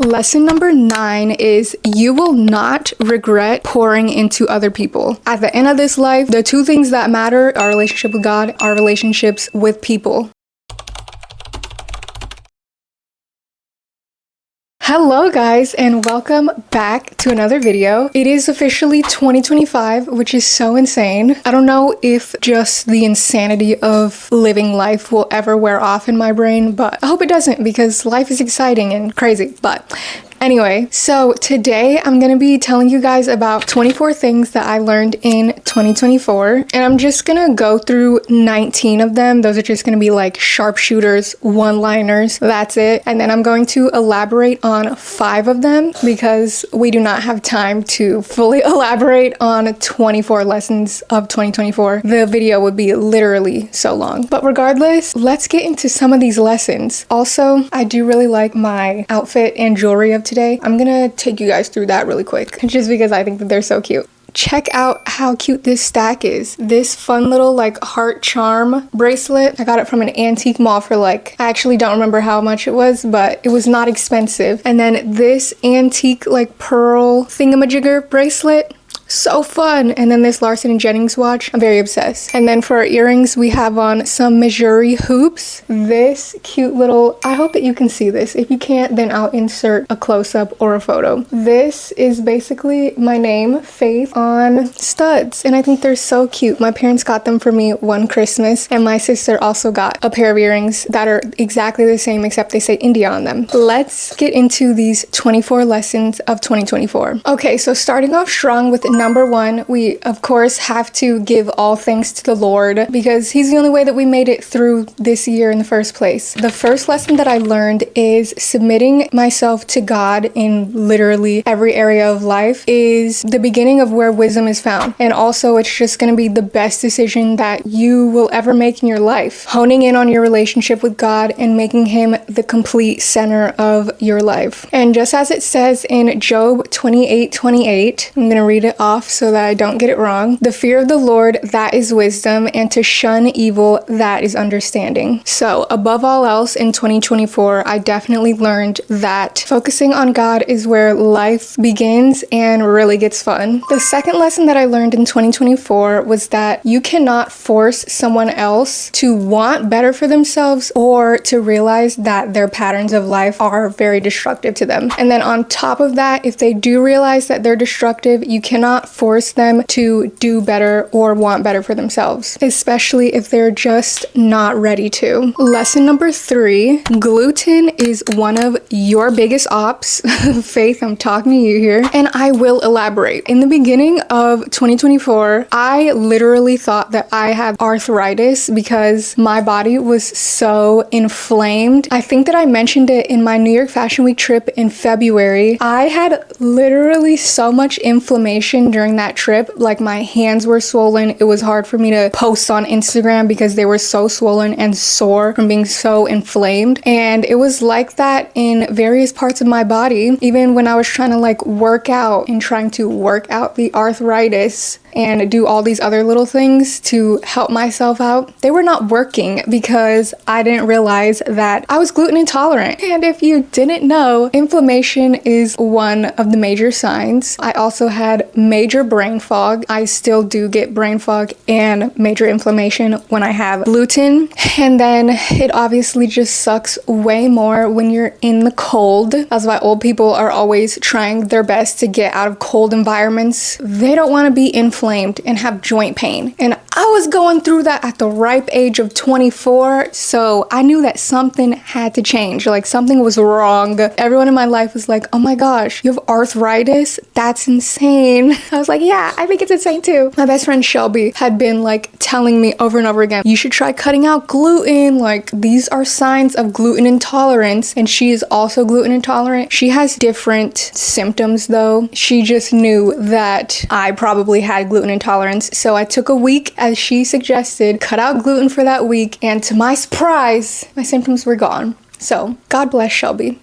Lesson number 9 is you will not regret pouring into other people. At the end of this life, the two things that matter, our relationship with God, our relationships with people. Hello guys, and welcome back to another video. It is officially 2025, which is so insane. I don't know if just the insanity of living life will ever wear off in my brain, but I hope it doesn't because life is exciting and crazy. But anyway, so today I'm gonna be telling you guys about 24 things that I learned in 2024, and I'm just gonna go through 19 of them. Those are just gonna be like sharpshooters, one-liners, that's it. And then I'm going to elaborate on 5 of them because we do not have time to fully elaborate on 24 lessons of 2024. The video would be literally so long. But regardless, let's get into some of these lessons. Also, I do really like my outfit and jewelry of today. I'm gonna take you guys through that really quick just because I think that they're so cute. Check out how cute this stack is. This fun little like heart charm bracelet. I got it from an antique mall for like, I actually don't remember how much it was, but it was not expensive. And then this antique like pearl thingamajigger bracelet. So fun. And then this Larsson and Jennings watch. I'm very obsessed. And then for our earrings, we have on some Missouri hoops. This cute little, I hope that you can see this. If you can't, then I'll insert a close-up or a photo. This is basically my name, Faith, on studs. And I think they're so cute. My parents got them for me one Christmas, and my sister also got a pair of earrings that are exactly the same except they say India on them. Let's get into these 24 lessons of 2024. Okay, so starting off strong with number 1, we of course have to give all thanks to the Lord because he's the only way that we made it through this year in the first place. The first lesson that I learned is submitting myself to God in literally every area of life is the beginning of where wisdom is found. And also it's just going to be the best decision that you will ever make in your life. Honing in on your relationship with God and making him the complete center of your life. And just as it says in Job 28:28, I'm going to read it off so that I don't get it wrong. The fear of the Lord, that is wisdom, and to shun evil, that is understanding. So above all else in 2024, I definitely learned that focusing on God is where life begins and really gets fun. The second lesson that I learned in 2024 was that you cannot force someone else to want better for themselves or to realize that their patterns of life are very destructive to them. And then on top of that, if they do realize that they're destructive, you cannot force them to do better or want better for themselves, especially if they're just not ready to. Lesson number 3, gluten is one of your biggest ops. Faith, I'm talking to you here, and I will elaborate. In the beginning of 2024, I literally thought that I had arthritis because my body was so inflamed. I think that I mentioned it in my New York Fashion Week trip in February. I had literally so much inflammation during that trip. Like my hands were swollen. It was hard for me to post on Instagram because they were so swollen and sore from being so inflamed. And it was like that in various parts of my body. Even when I was trying to like work out and trying to work out the arthritis and do all these other little things to help myself out, they were not working because I didn't realize that I was gluten intolerant. And if you didn't know, inflammation is one of the major signs. I also had major brain fog. I still do get brain fog and major inflammation when I have gluten. And then it obviously just sucks way more when you're in the cold. That's why old people are always trying their best to get out of cold environments. They don't want to be inflamed and have joint pain. And I was going through that at the ripe age of 24, so I knew that something had to change. Like something was wrong. Everyone in my life was like, oh my gosh, you have arthritis? That's insane. I was like, yeah, I think it's insane too. My best friend Shelby had been like telling me over and over again, you should try cutting out gluten. Like these are signs of gluten intolerance. And she is also gluten intolerant. She has different symptoms though. She just knew that I probably had gluten intolerance. So I took a week as she suggested, cut out gluten for that week, and to my surprise, my symptoms were gone. So God bless Shelby.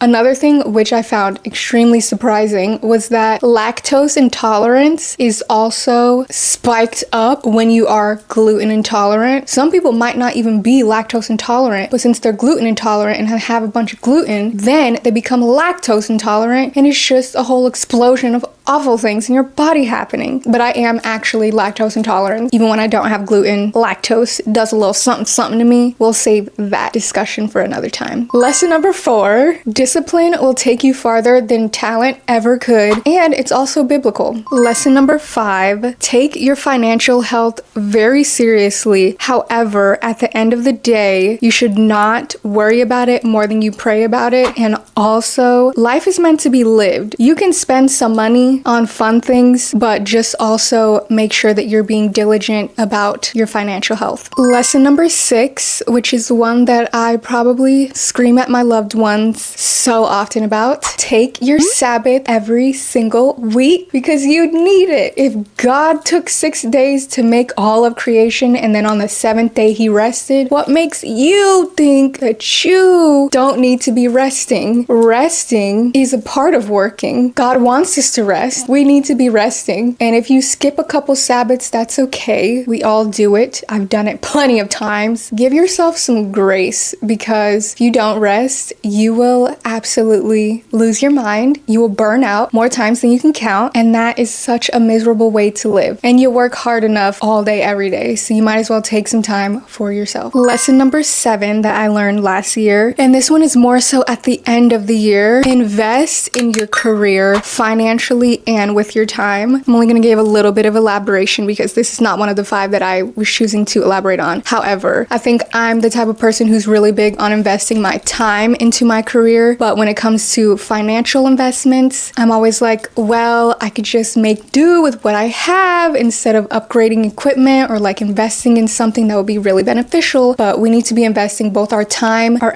Another thing which I found extremely surprising was that lactose intolerance is also spiked up when you are gluten intolerant. Some people might not even be lactose intolerant, but since they're gluten intolerant and have a bunch of gluten, then they become lactose intolerant, and it's just a whole explosion of awful things in your body happening. But I am actually lactose intolerant. Even when I don't have gluten, lactose does a little something something to me. We'll save that discussion for another time. Lesson number 4, discipline will take you farther than talent ever could, and it's also biblical. Lesson number 5, take your financial health very seriously. However, at the end of the day, you should not worry about it more than you pray about it. And also, life is meant to be lived. You can spend some money on fun things, but just also make sure that you're being diligent about your financial health. Lesson number 6, which is one that I probably scream at my loved ones so often about. Take your Sabbath every single week because you need it. If God took 6 days to make all of creation and then on the 7th day he rested, what makes you think that you don't need to be resting? Resting is a part of working. God wants us to rest. We need to be resting. And if you skip a couple Sabbaths, that's okay. We all do it. I've done it plenty of times. Give yourself some grace, because if you don't rest, you will absolutely lose your mind. You will burn out more times than you can count. And that is such a miserable way to live. And you work hard enough all day, every day. So you might as well take some time for yourself. Lesson number 7 that I learned last year, and this one is more so at the end of the year: invest in your career financially and with your time. I'm only going to give a little bit of elaboration because this is not one of the 5 that I was choosing to elaborate on. However, I think I'm the type of person who's really big on investing my time into my career, but when it comes to financial investments, I'm always like, well, I could just make do with what I have instead of upgrading equipment or like investing in something that would be really beneficial. But we need to be investing both our time, our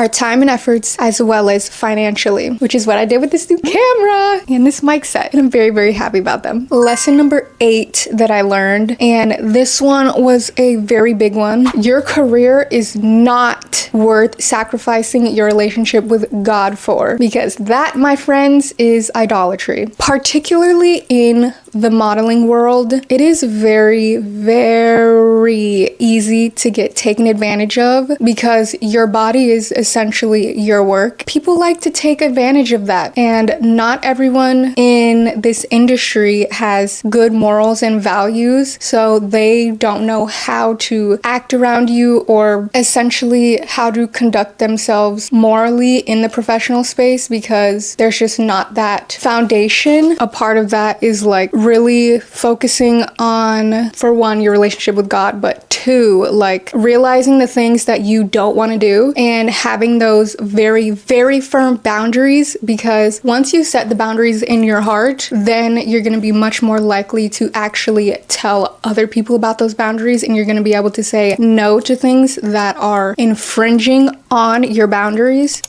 time and efforts, as well as financially, which is what I did with this new camera and this mic set, and I'm very, very happy about them. Lesson number 8 that I learned, and this one was a very big one: your career is not worth sacrificing your relationship with God for, because that, my friends, is idolatry. Particularly in the modeling world, it is very, very easy to get taken advantage of because your body is essentially your work. People like to take advantage of that, and not everyone in this industry has good morals and values, so they don't know how to act around you or essentially how to conduct themselves morally in the professional space, because there's just not that foundation. A part of that is like really focusing on, for one, your relationship with God, but 2, like realizing the things that you don't want to do and having those very, very firm boundaries, because once you set the boundaries in your heart, then you're going to be much more likely to actually tell other people about those boundaries, and you're going to be able to say no to things that are infringing on your boundaries.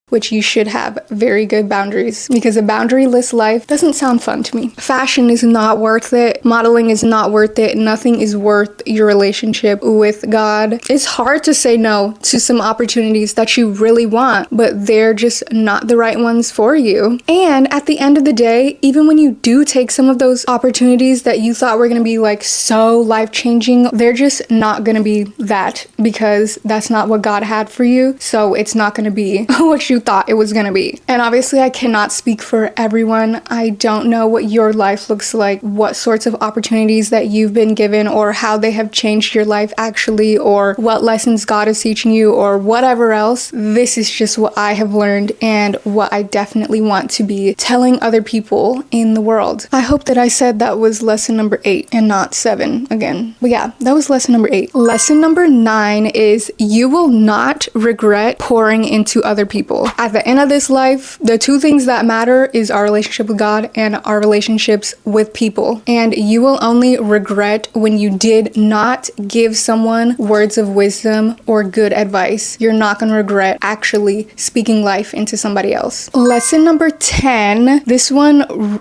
Which you should have very good boundaries, because a boundaryless life doesn't sound fun to me. Fashion is not worth it. Modeling is not worth it. Nothing is worth your relationship with God. It's hard to say no to some opportunities that you really want, but they're just not the right ones for you. And at the end of the day, even when you do take some of those opportunities that you thought were going to be like so life-changing, they're just not going to be that, because that's not what God had for you. So it's not going to be what you thought it was gonna be. And obviously I cannot speak for everyone. I don't know what your life looks like, what sorts of opportunities that you've been given, or how they have changed your life actually, or what lessons God is teaching you, or whatever else. This is just what I have learned and what I definitely want to be telling other people in the world. I hope that I said that was lesson number 8 and not 7 again. But yeah, that was lesson number 8. Lesson number 9 is you will not regret pouring into other people. At the end of this life, the 2 things that matter is our relationship with God and our relationships with people. And you will only regret when you did not give someone words of wisdom or good advice. You're not going to regret actually speaking life into somebody else. Lesson number 10, this one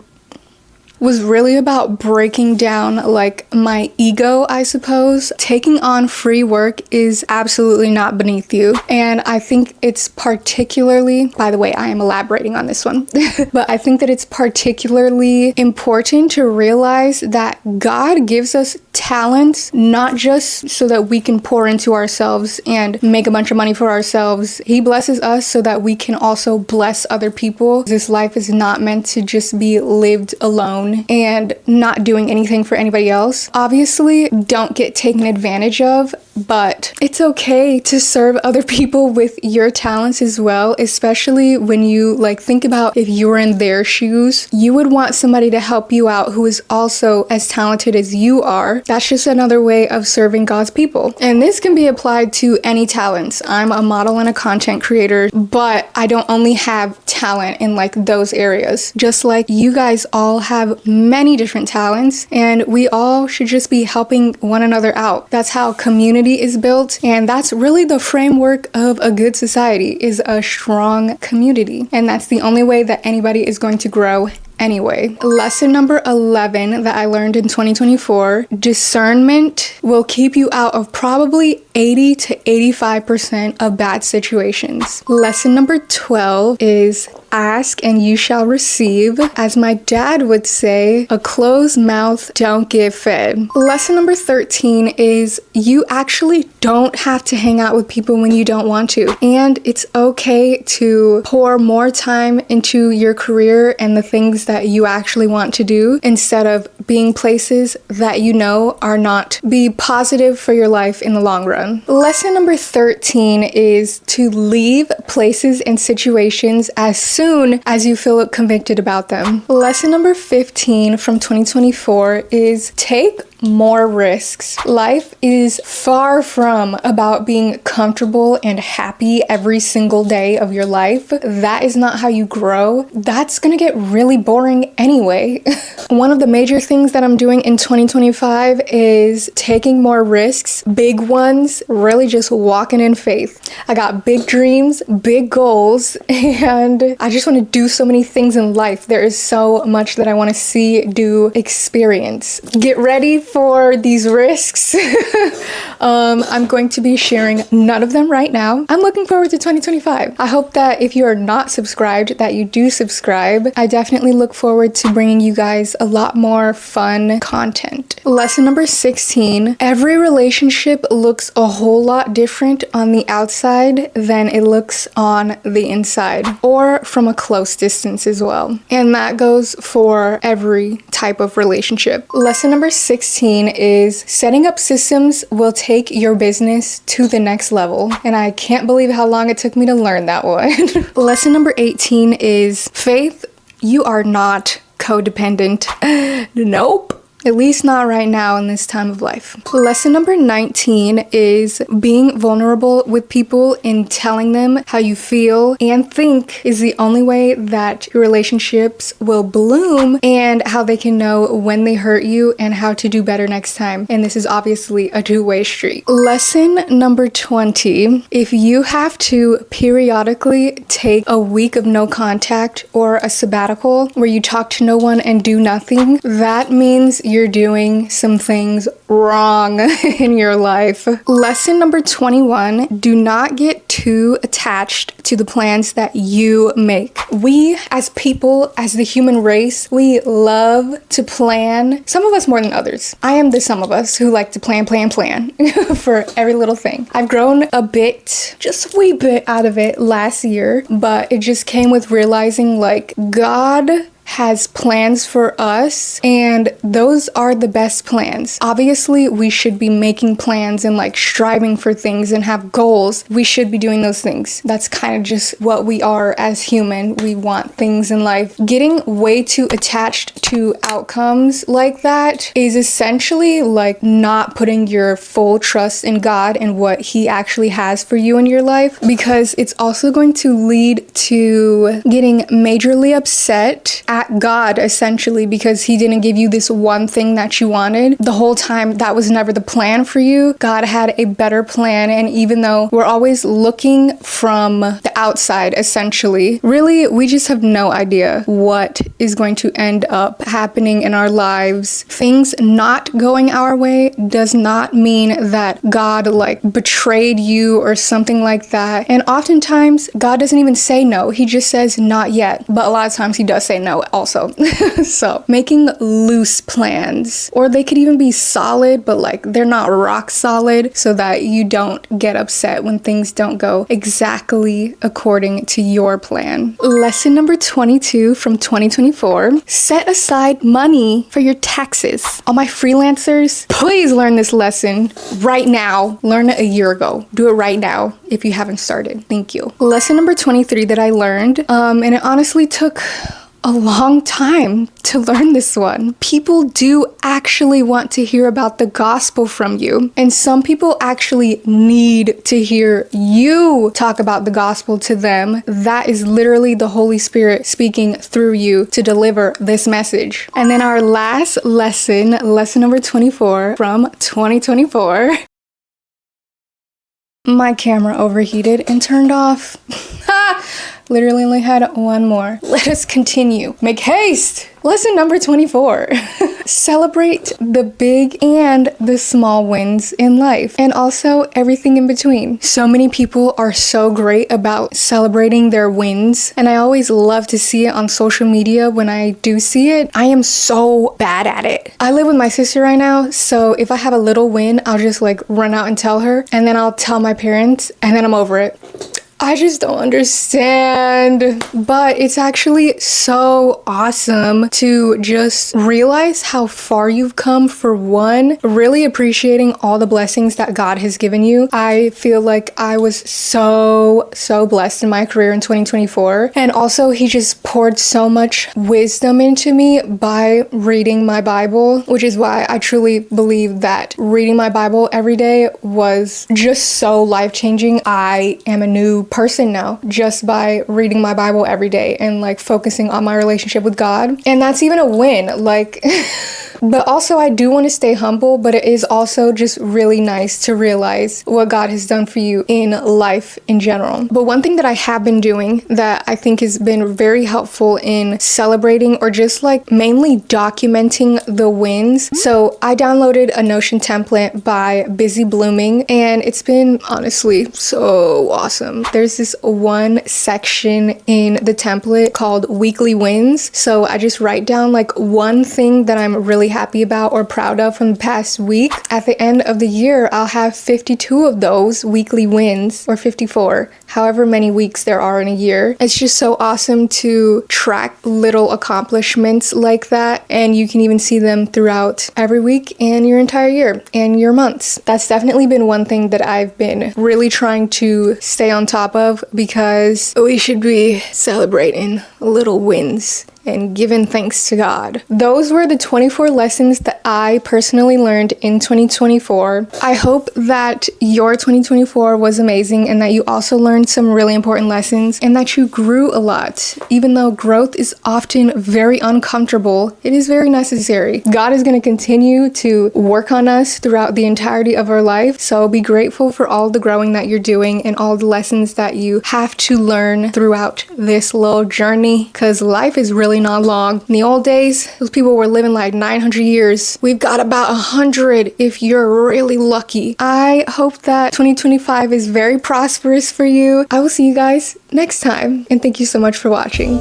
was really about breaking down like my ego, I suppose. Taking on free work is absolutely not beneath you. And I think it's particularly, by the way, I am elaborating on this one, but I think that it's particularly important to realize that God gives us talents, not just so that we can pour into ourselves and make a bunch of money for ourselves. He blesses us so that we can also bless other people. This life is not meant to just be lived alone and not doing anything for anybody else. Obviously, don't get taken advantage of, but it's okay to serve other people with your talents as well, especially when you like think about if you were in their shoes, you would want somebody to help you out who is also as talented as you are. That's just another way of serving God's people. And this can be applied to any talents. I'm a model and a content creator, but I don't only have talent in like those areas. Just like you guys all have many different talents, and we all should just be helping one another out. That's how community is built, and that's really the framework of a good society, is a strong community. And that's the only way that anybody is going to grow anyway. Lesson number 11 that I learned in 2024, discernment will keep you out of probably 80 to 85% of bad situations. Lesson number 12 is ask and you shall receive. As my dad would say, a closed mouth don't get fed. Lesson number 13 is you actually don't have to hang out with people when you don't want to. And it's okay to pour more time into your career and the things that you actually want to do instead of being places that you know are not be positive for your life in the long run. Lesson number 13 is to leave places and situations as soon as you feel convicted about them. Lesson number 15 from 2024 is take more risks. Life is far from about being comfortable and happy every single day of your life. That is not how you grow. That's gonna get really boring anyway. One of the major things that I'm doing in 2025 is taking more risks, big ones, really just walking in faith. I got big dreams, big goals, and I just want to do so many things in life. There is so much that I want to see, do, experience. Get ready for these risks. I'm going to be sharing none of them right now. I'm looking forward to 2025. I hope that if you are not subscribed, that you do subscribe. I definitely look forward to bringing you guys a lot more fun content. Lesson number 16, every relationship looks a whole lot different on the outside than it looks on the inside, or from a close distance as well. And that goes for every type of relationship. Lesson number 16 is setting up systems will take your business to the next level. And I can't believe how long it took me to learn that one. Lesson number 18 is faith, you are not codependent. Nope. At least not right now in this time of life. Lesson number 19 is being vulnerable with people and telling them how you feel and think is the only way that your relationships will bloom, and how they can know when they hurt you and how to do better next time. And this is obviously a two-way street. Lesson number 20, if you have to periodically take a week of no contact or a sabbatical where you talk to no one and do nothing, that means you're doing some things wrong in your life. Lesson number 21, do not get too attached to the plans that you make. We as people, as the human race, we love to plan. Some of us more than others. I am the some of us who like to plan for every little thing. I've grown a bit, just a wee bit out of it last year, but it just came with realizing like God has plans for us, and those are the best plans. Obviously, we should be making plans and like striving for things and have goals. We should be doing those things. That's kind of just what we are as human. We want things in life. Getting way too attached to outcomes like that is essentially like not putting your full trust in God and what He actually has for you in your life, because it's also going to lead to getting majorly upset at God essentially, because he didn't give you this one thing that you wanted. The whole time that was never the plan for you. God had a better plan. And even though we're always looking from the outside essentially, really we just have no idea what is going to end up happening in our lives. Things not going our way does not mean that God like betrayed you or something like that. And oftentimes God doesn't even say no. He just says not yet. But a lot of times he does say no also. So making loose plans, or they could even be solid, but like they're not rock solid, so that you don't get upset when things don't go exactly according to your plan. Lesson number 22 from 2024, set aside money for your taxes. All my freelancers, please learn this lesson right now. Learn it a year ago. Do it right now if you haven't started. Thank you. Lesson number 23 that I learned, and it honestly took a long time to learn this one. People do actually want to hear about the gospel from you. And some people actually need to hear you talk about the gospel to them. That is literally the Holy Spirit speaking through you to deliver this message. And then our last lesson, lesson number 24 from 2024. My camera overheated and turned off. Literally only had one more. Let us continue. Make haste! Lesson number 24. Celebrate the big and the small wins in life, and also everything in between. So many people are so great about celebrating their wins, and I always love to see it on social media. When I do see it, I am so bad at it. I live with my sister right now, so if I have a little win, I'll just like run out and tell her, and then I'll tell my parents, and then I'm over it. I just don't understand. But it's actually so awesome to just realize how far you've come, for one, really appreciating all the blessings that God has given you. I feel like I was so blessed in my career in 2024. And also he just poured so much wisdom into me by reading my Bible, which is why I truly believe that reading my Bible every day was just so life-changing. I am a new person now just by reading my Bible every day and like focusing on my relationship with God. And that's even a win, like but also I do want to stay humble, but it is also just really nice to realize what God has done for you in life in general. But one thing that I have been doing that I think has been very helpful in celebrating, or just like mainly documenting the wins. So I downloaded a Notion template by Busy Blooming, and it's been honestly so awesome. There's this one section in the template called Weekly Wins. So I just write down like one thing that I'm really happy about or proud of from the past week. At the end of the year, I'll have 52 of those weekly wins, or 54, however many weeks there are in a year. It's just so awesome to track little accomplishments like that, and you can even see them throughout every week and your entire year and your months. That's definitely been one thing that I've been really trying to stay on top of, because we should be celebrating little wins and giving thanks to God. Those were the 24 lessons that I personally learned in 2024. I hope that your 2024 was amazing, and that you also learned some really important lessons, and that you grew a lot. Even though growth is often very uncomfortable, it is very necessary. God is going to continue to work on us throughout the entirety of our life. So be grateful for all the growing that you're doing and all the lessons that you have to learn throughout this little journey, because life is really not long. In the old days, those people were living like 900 years. We've got about 100 if you're really lucky. I hope that 2025 is very prosperous for you. I will see you guys next time, and thank you so much for watching.